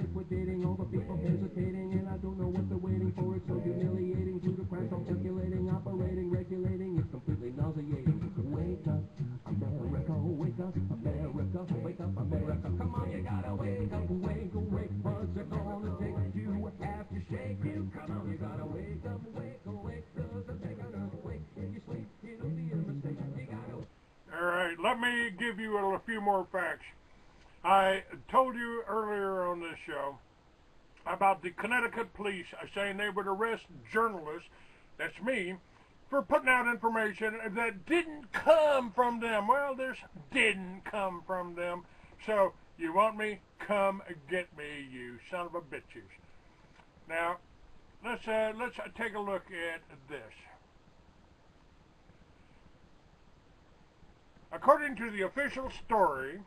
liquidating all the people hesitating, and I don't know what they're waiting for. It's so humiliating. Through the cracks I'm circulating, operating, regulating. It's completely nauseating. Wake up, America, wake up, America, wake up, America. Come on, you gotta wake up, wake, wake. What's it gonna take? You have to shake you. Come on, you gotta wake up, wake, wake. Doesn't take another wake. If you sleep, it'll be a mistake. You gotta. All right, let me give you a few more facts. I told you earlier on this show about the Connecticut police saying they would arrest journalists, that's me, for putting out information that didn't come from them. Well, this didn't come from them. So, you want me? Come get me, you son of a bitches. Now, let's take a look at this. According to the official story,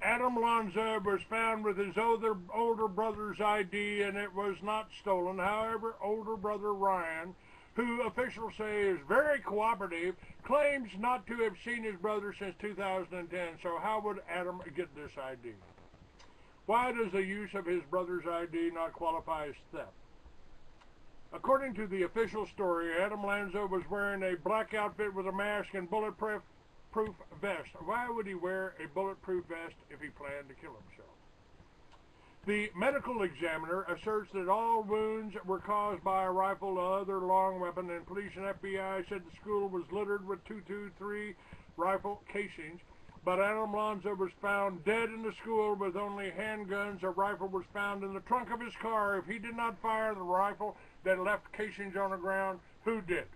Adam Lanza was found with his older brother's ID, and it was not stolen. However, older brother Ryan, who officials say is very cooperative, claims not to have seen his brother since 2010. So how would Adam get this ID? Why does the use of his brother's ID not qualify as theft? According to the official story, Adam Lanza was wearing a black outfit with a mask and bulletproof vest. Why would he wear a bulletproof vest if he planned to kill himself? The medical examiner asserts that all wounds were caused by a rifle or other long weapon, and police and FBI said the school was littered with .223 rifle casings. But Adam Lanza was found dead in the school with only handguns. A rifle was found in the trunk of his car. If he did not fire the rifle that left casings on the ground, who did?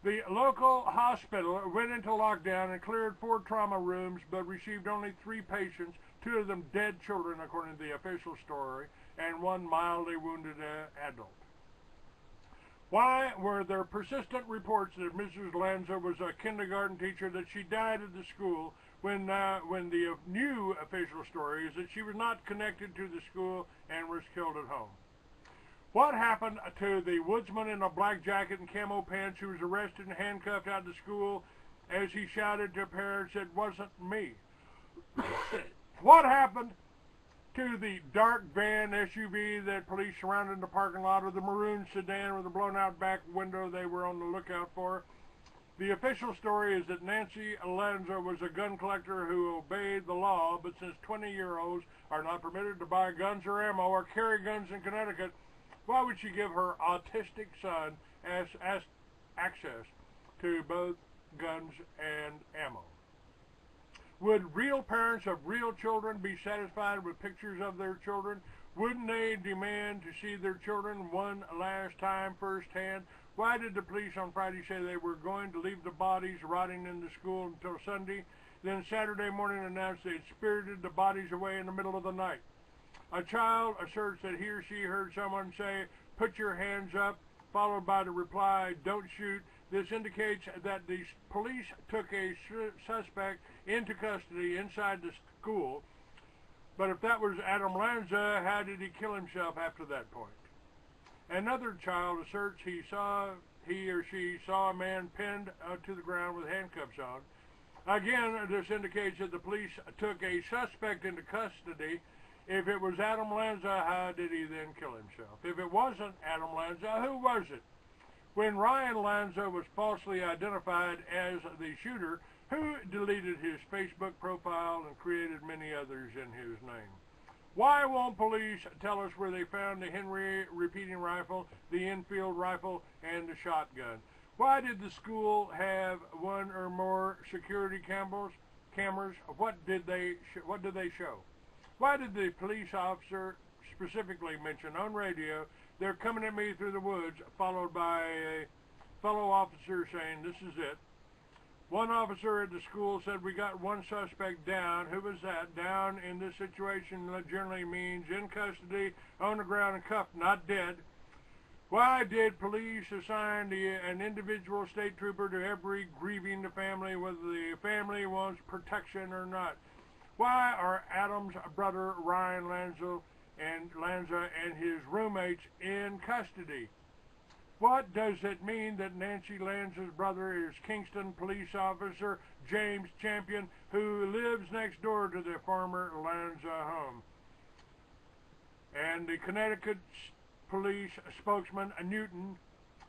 The local hospital went into lockdown and cleared 4 trauma rooms, but received only 3 patients, 2 of them dead children, according to the official story, and 1 mildly wounded adult. Why were there persistent reports that Mrs. Lanza was a kindergarten teacher, that she died at the school, when the new official story is that she was not connected to the school and was killed at home? What happened to the woodsman in a black jacket and camo pants who was arrested and handcuffed out of school as he shouted to parents, "It wasn't me"? What happened to the dark van SUV that police surrounded in the parking lot, or the maroon sedan with a blown-out back window they were on the lookout for? The official story is that Nancy Lanza was a gun collector who obeyed the law, but since 20-year-olds are not permitted to buy guns or ammo or carry guns in Connecticut, why would she give her autistic son access to both guns and ammo? Would real parents of real children be satisfied with pictures of their children? Wouldn't they demand to see their children one last time firsthand? Why did the police on Friday say they were going to leave the bodies rotting in the school until Sunday, then Saturday morning announced they'd spirited the bodies away in the middle of the night? A child asserts that he or she heard someone say, "Put your hands up," followed by the reply, "Don't shoot." This indicates that the police took a suspect into custody inside the school. But if that was Adam Lanza, how did he kill himself after that point? Another child asserts he or she saw a man pinned to the ground with handcuffs on. Again, this indicates that the police took a suspect into custody. If it was Adam Lanza, how did he then kill himself? If it wasn't Adam Lanza, who was it? When Ryan Lanza was falsely identified as the shooter, who deleted his Facebook profile and created many others in his name? Why won't police tell us where they found the Henry repeating rifle, the Enfield rifle, and the shotgun? Why did the school have 1 or more security cameras? What did they show? Why did the police officer specifically mention on radio, "They're coming at me through the woods," followed by a fellow officer saying, "This is it"? One officer at the school said, "We got 1 suspect down." Who was that? Down in this situation that generally means in custody, on the ground and cuffed, not dead. Why did police assign an individual state trooper to every grieving the family, whether the family wants protection or not? Why are Adam's brother Ryan Lanza and his roommates in custody? What does it mean that Nancy Lanza's brother is Kingston police officer James Champion, who lives next door to the former Lanza home? And the Connecticut police spokesman, Newton,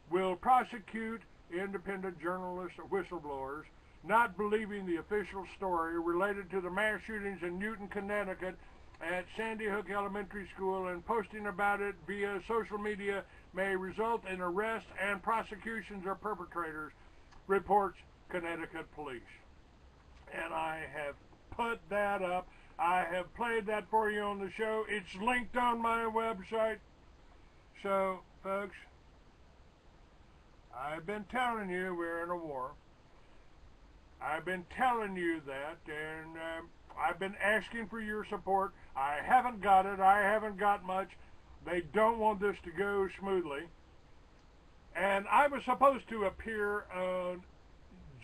will prosecute independent journalists or whistleblowers not believing the official story related to the mass shootings in Newton, Connecticut at Sandy Hook Elementary School, and posting about it via social media may result in arrest and prosecutions of perpetrators, reports Connecticut police. And I have put that up. I have played that for you on the show. It's linked on my website. So, folks, I've been telling you we're in a war. I've been telling you that, and I've been asking for your support. I haven't got it. I haven't got much. They don't want this to go smoothly. And I was supposed to appear on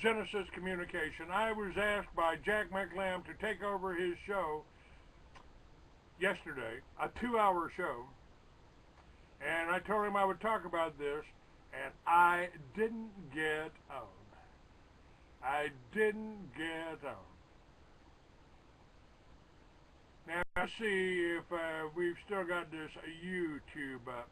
Genesis Communication. I was asked by Jack McLam to take over his show yesterday, a 2-hour show. And I told him I would talk about this, and I didn't get on. I didn't get on. Now, let's see if we've still got this YouTube up.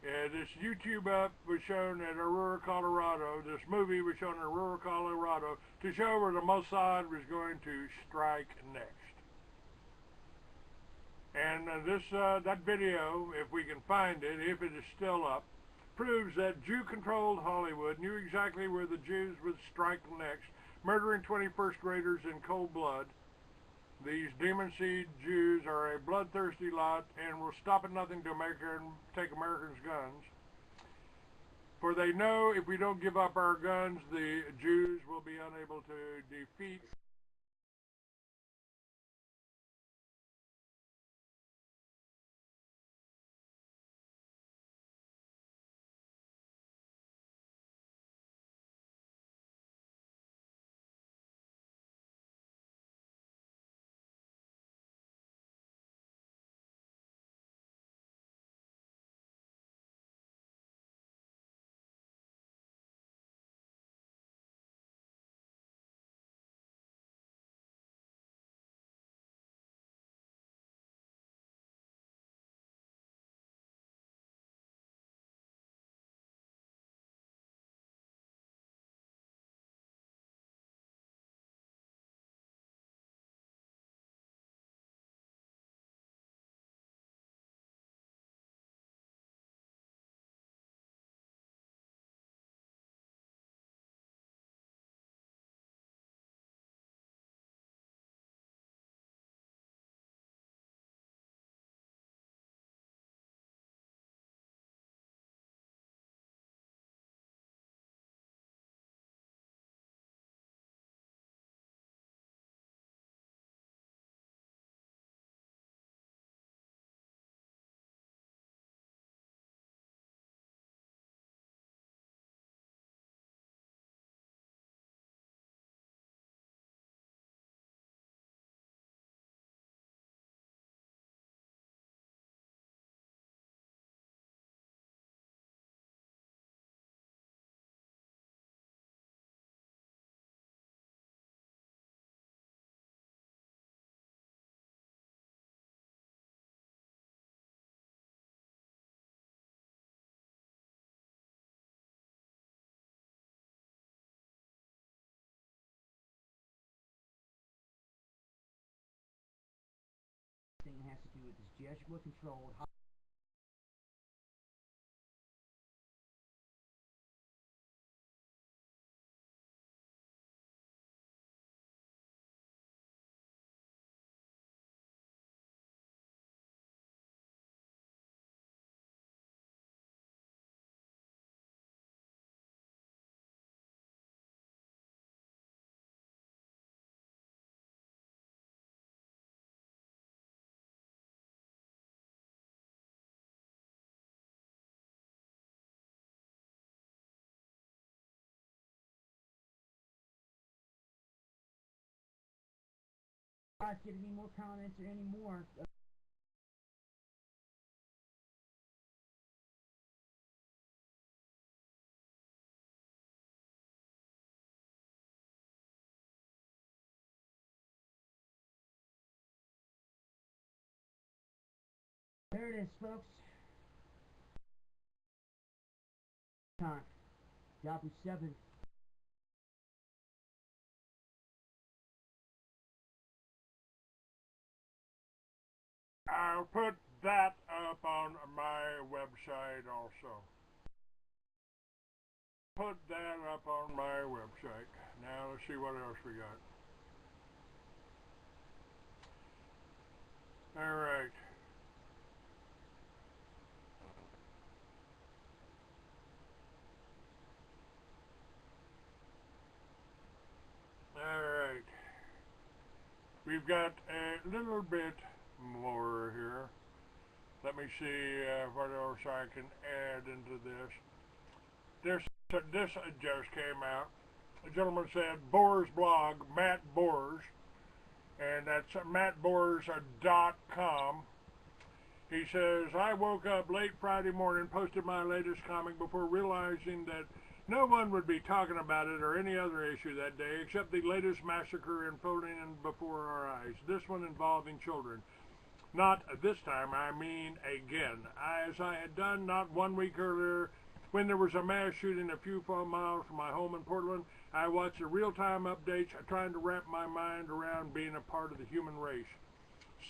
This YouTube up was shown at Aurora, Colorado. This movie was shown in Aurora, Colorado to show where the Mossad was going to strike next. And that video, if we can find it, if it is still up, proves that Jew-controlled Hollywood knew exactly where the Jews would strike next, murdering 21st graders in cold blood. These demon-seed Jews are a bloodthirsty lot and will stop at nothing to take Americans' guns. For they know if we don't give up our guns, the Jews will be unable to defeat has to do with this Jesuit-controlled get any more comments or any more There it is, folks. Time. Yahoo 7. I'll put that up on my website also. Put that up on my website. Now let's see what else we got. All right. All right. We've got a little bit more here. Let me see what else I can add into this. This just came out. A gentleman said, Bohr's blog, Matt Bohr's, and that's mattbohrs.com. He says, I woke up late Friday morning, posted my latest comic before realizing that no one would be talking about it or any other issue that day except the latest massacre unfolding before our eyes, this one involving children. Not this time, I mean again. As I had done not 1 week earlier when there was a mass shooting a few miles from my home in Portland, I watched the real-time updates trying to wrap my mind around being a part of the human race.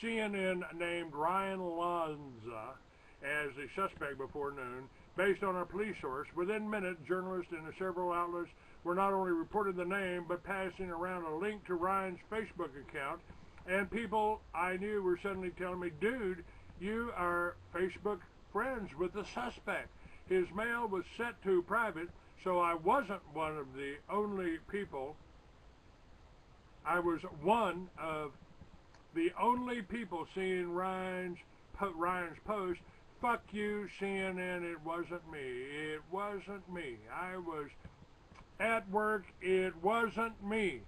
CNN named Ryan Lanza as the suspect before noon, based on a police source. Within minutes, journalists in several outlets were not only reporting the name, but passing around a link to Ryan's Facebook account, and people I knew were suddenly telling me, dude, you are Facebook friends with the suspect. His mail was set to private, so I wasn't one of the only people. I was one of the only people seeing Ryan's post. Fuck you, CNN, it wasn't me. It wasn't me. I was at work. It wasn't me.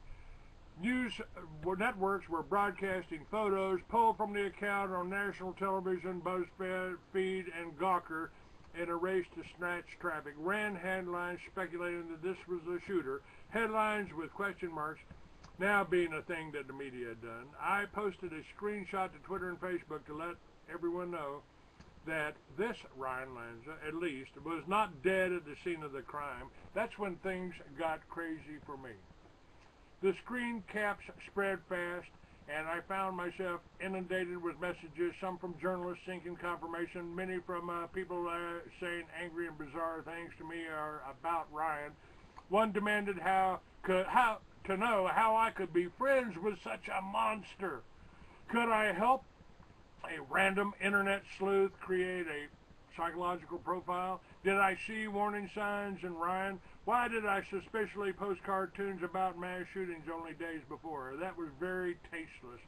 News networks were broadcasting photos pulled from the account on national television, BuzzFeed, and Gawker in a race to snatch traffic. Ran headlines speculating that this was the shooter. Headlines with question marks now being a thing that the media had done. I posted a screenshot to Twitter and Facebook to let everyone know that this Ryan Lanza, at least, was not dead at the scene of the crime. That's when things got crazy for me. The screen caps spread fast, and I found myself inundated with messages, some from journalists seeking confirmation, many from people saying angry and bizarre things to me are about Ryan. One demanded to know how I could be friends with such a monster. Could I help a random internet sleuth create a psychological profile? Did I see warning signs in Ryan? Why did I suspiciously post cartoons about mass shootings only days before? That was very tasteless.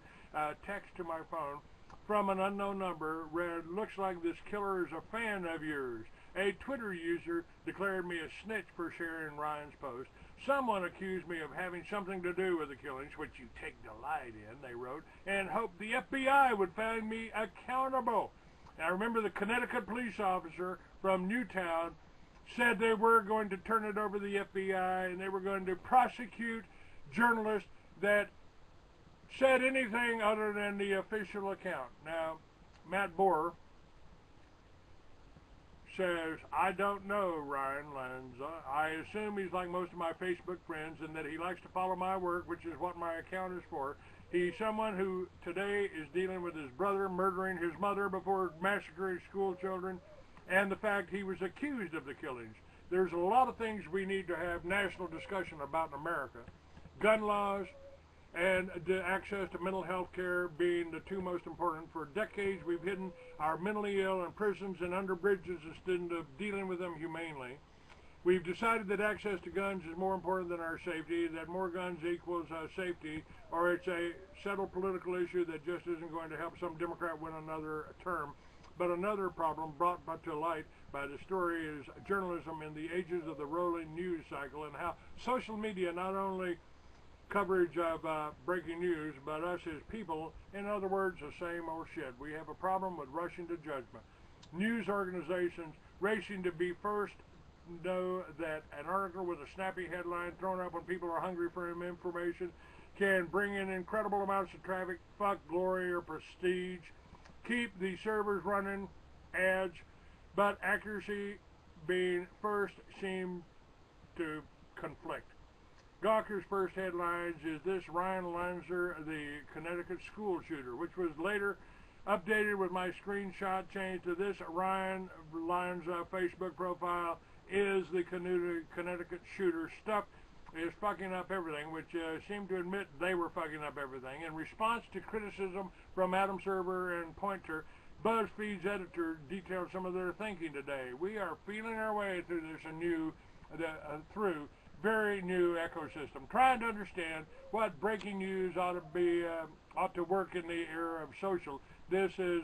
Text to my phone from an unknown number read, looks like this killer is a fan of yours. A Twitter user declared me a snitch for sharing Ryan's post. Someone accused me of having something to do with the killings, which you take delight in, they wrote, and hoped the FBI would find me accountable. I remember the Connecticut police officer from Newtown said they were going to turn it over to the FBI and they were going to prosecute journalists that said anything other than the official account. Now, Matt Bohr says, I don't know Ryan Lanza. I assume he's like most of my Facebook friends and that he likes to follow my work, which is what my account is for. He's someone who today is dealing with his brother murdering his mother before massacring school children, and the fact he was accused of the killings. There's a lot of things we need to have national discussion about in America. Gun laws and the access to mental health care being the two most important. For decades, we've hidden our mentally ill in prisons and under bridges instead of dealing with them humanely. We've decided that access to guns is more important than our safety, that more guns equals safety, or it's a settled political issue that just isn't going to help some Democrat win another term. But another problem brought to light by the story is journalism in the ages of the rolling news cycle and how social media not only coverage of breaking news, but us as people, in other words, the same old shit. We have a problem with rushing to judgment. News organizations racing to be first know that an article with a snappy headline thrown up when people are hungry for information can bring in incredible amounts of traffic, fuck, glory, or prestige. keep the servers running ads, but accuracy being first seemed to conflict. Gawker's first headlines is this: Ryan Lanza, the Connecticut school shooter, which was later updated with my screenshot changed to this: Ryan Lanza Facebook profile is the Connecticut shooter. Stuff is fucking up everything, which seemed to admit they were fucking up everything. In response to criticism from Adam Server and Pointer, BuzzFeed's editor detailed some of their thinking today. We are feeling our way through this very new ecosystem, trying to understand what breaking news ought to work in the era of social. This is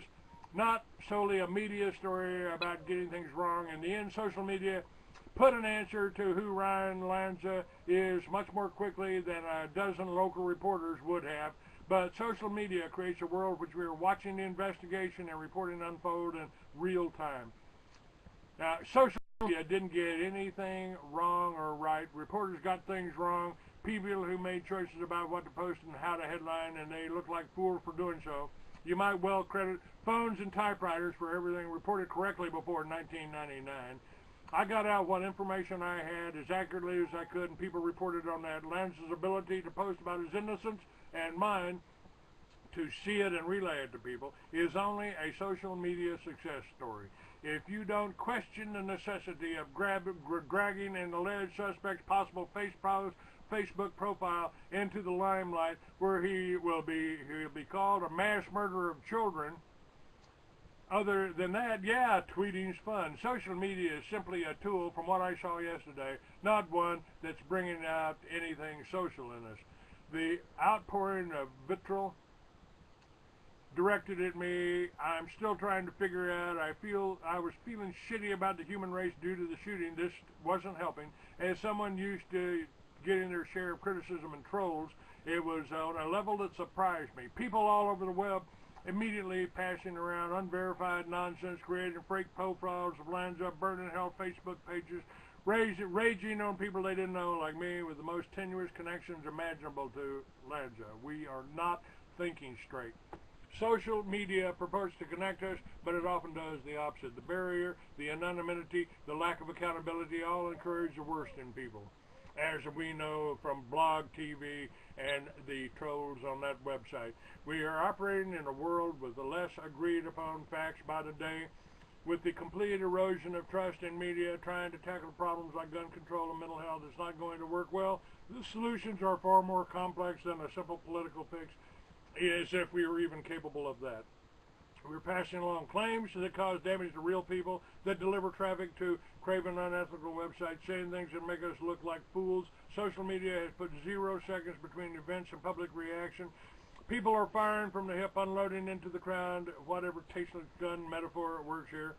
not solely a media story about getting things wrong. In the end, social media put an answer to who Ryan Lanza is much more quickly than a dozen local reporters would have. But social media creates a world which we are watching the investigation and reporting unfold in real time. Now, social media didn't get anything wrong or right. Reporters got things wrong. People who made choices about what to post and how to headline, and they look like fools for doing so. You might well credit phones and typewriters for everything reported correctly before 1999. I got out what information I had as accurately as I could, and people reported on that. Lanza's ability to post about his innocence and mine, to see it and relay it to people, is only a social media success story. If you don't question the necessity of dragging an alleged suspect's possible Facebook profile into the limelight, where he'll be called a mass murderer of children. Other than that, yeah, tweeting's fun. Social media is simply a tool, from what I saw yesterday, not one that's bringing out anything social in us. The outpouring of vitriol directed at me, I'm still trying to figure out. I was feeling shitty about the human race due to the shooting. This wasn't helping. As someone used to getting their share of criticism and trolls, it was on a level that surprised me. People all over the web immediately passing around unverified nonsense, creating fake profiles of Lanza, burning hell Facebook pages, raging on people they didn't know, like me, with the most tenuous connections imaginable to Lanza. We are not thinking straight. Social media purports to connect us, but it often does the opposite. The barrier, the anonymity, the lack of accountability all encourage the worst in people, as we know from blog TV and the trolls on that website. We are operating in a world with the less agreed upon facts by the day, with the complete erosion of trust in media, trying to tackle problems like gun control and mental health. It's not going to work well. The solutions are far more complex than a simple political fix, as if we were even capable of that. We're passing along claims that cause damage to real people, that deliver traffic to craven, unethical websites, saying things that make us look like fools. Social media has put 0 seconds between events and public reaction. People are firing from the hip, unloading into the crowd, whatever tasteless gun metaphor works here,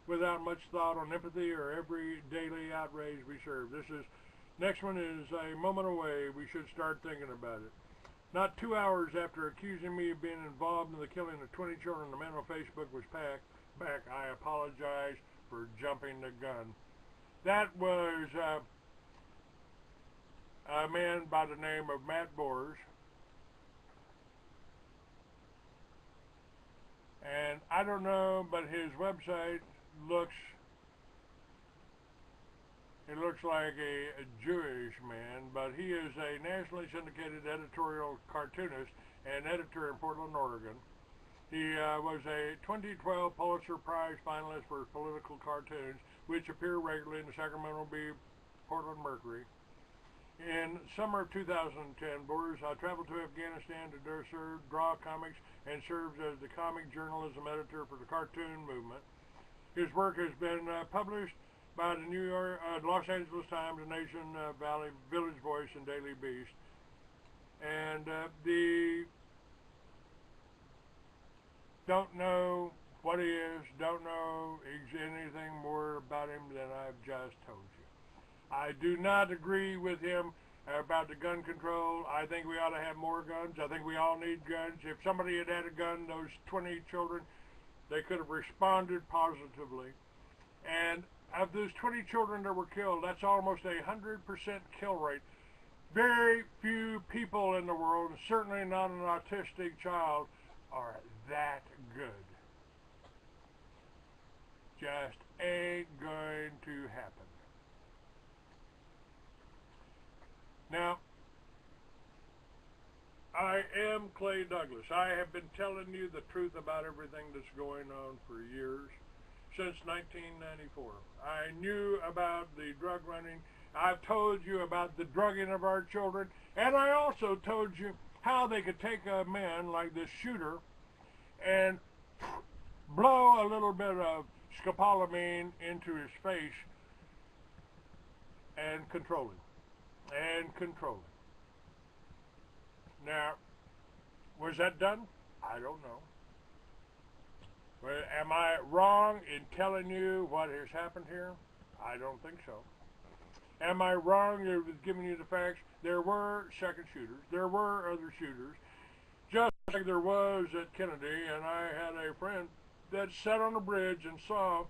without much thought on empathy or every daily outrage we serve. Next one is a moment away. We should start thinking about it. Not 2 hours after accusing me of being involved in the killing of 20 children, the man on Facebook was back. I apologize for jumping the gun. That was a man by the name of Matt Bors. And I don't know, but his website looks like a Jewish man, but he is a nationally syndicated editorial cartoonist and editor in Portland, Oregon. He was a 2012 Pulitzer Prize finalist for political cartoons, which appear regularly in the Sacramento Bee, Portland Mercury. In summer of 2010, Bors traveled to Afghanistan to draw comics and serves as the comic journalism editor for the cartoon movement. His work has been published by the Los Angeles Times, the Nation Valley, Village Voice, and Daily Beast. And don't know what he is, don't know anything more about him than I've just told you. I do not agree with him about the gun control. I think we ought to have more guns. I think we all need guns. If somebody had had a gun, those 20 children, they could have responded positively. And of those 20 children that were killed, that's almost 100% kill rate. Very few people in the world, and certainly not an autistic child, are that good. just ain't going to happen. Now, I am Clay Douglas. I have been telling you the truth about everything that's going on for years, since 1994. I knew about the drug running. I've told you about the drugging of our children, and I also told you how they could take a man like this shooter and blow a little bit of scopolamine into his face and control him. Now, was that done? I don't know. Well, am I wrong in telling you what has happened here? I don't think so. Am I wrong in giving you the facts? There were second shooters. There were other shooters. Just like there was at Kennedy, and I had a friend that sat on a bridge and saw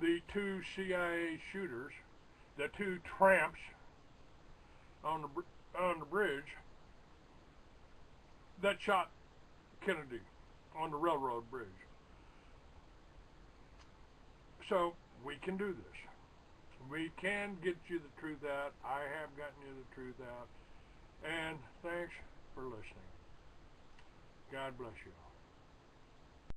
the two CIA shooters, the two tramps on the bridge that shot Kennedy on the railroad bridge. So we can do this. We can get you the truth out. I have gotten you the truth out. And thanks for listening. God bless you.